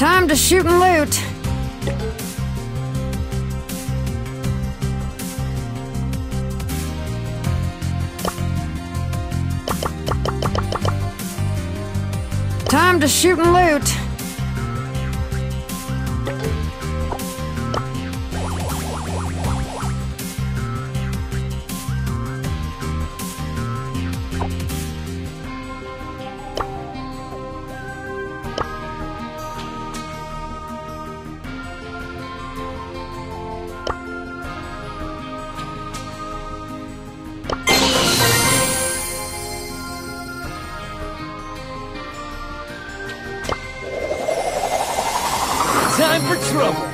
Time to shoot and loot. Time to shoot and loot. Time for trouble!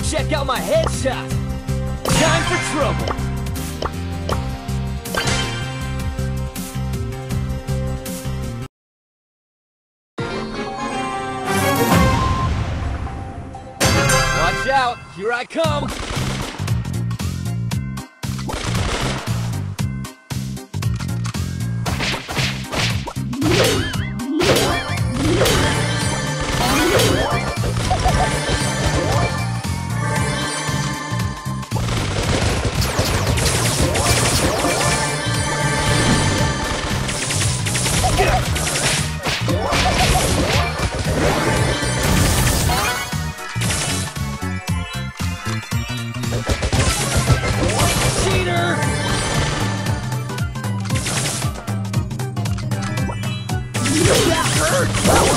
Check out my headshot! Time for trouble! Watch out! Here I come!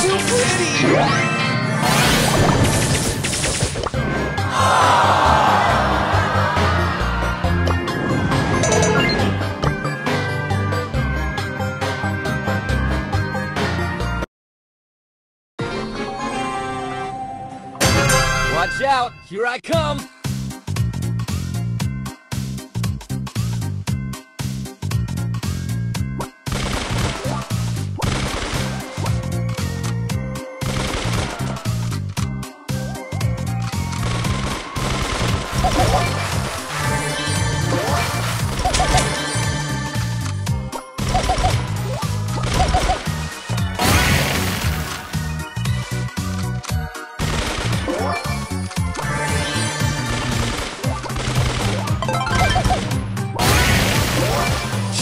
Too pretty! Watch out! Here I come!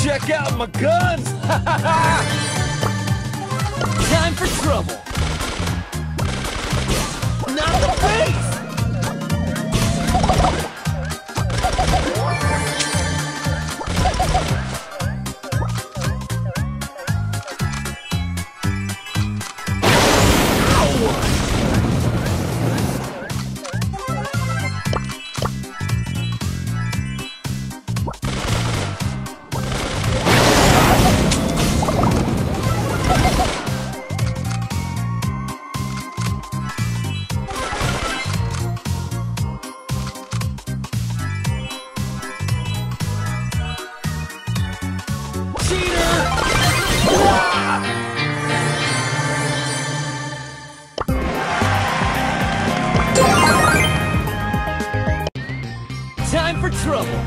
Check out my guns! Time for trouble! Not the face! Time for trouble!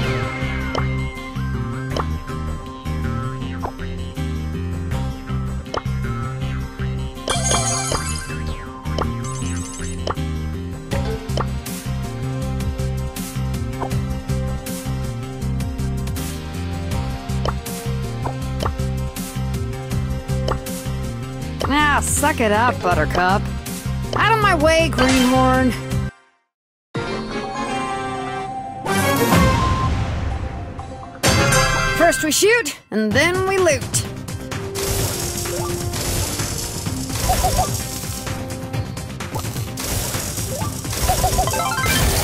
Ah, suck it up, Buttercup. Out of my way, Greenhorn. First we shoot, and then we loot.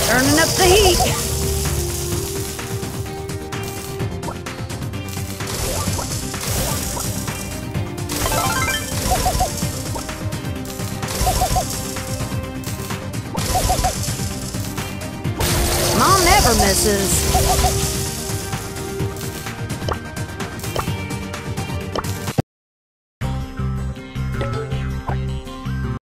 Turning up the heat. Mom never misses.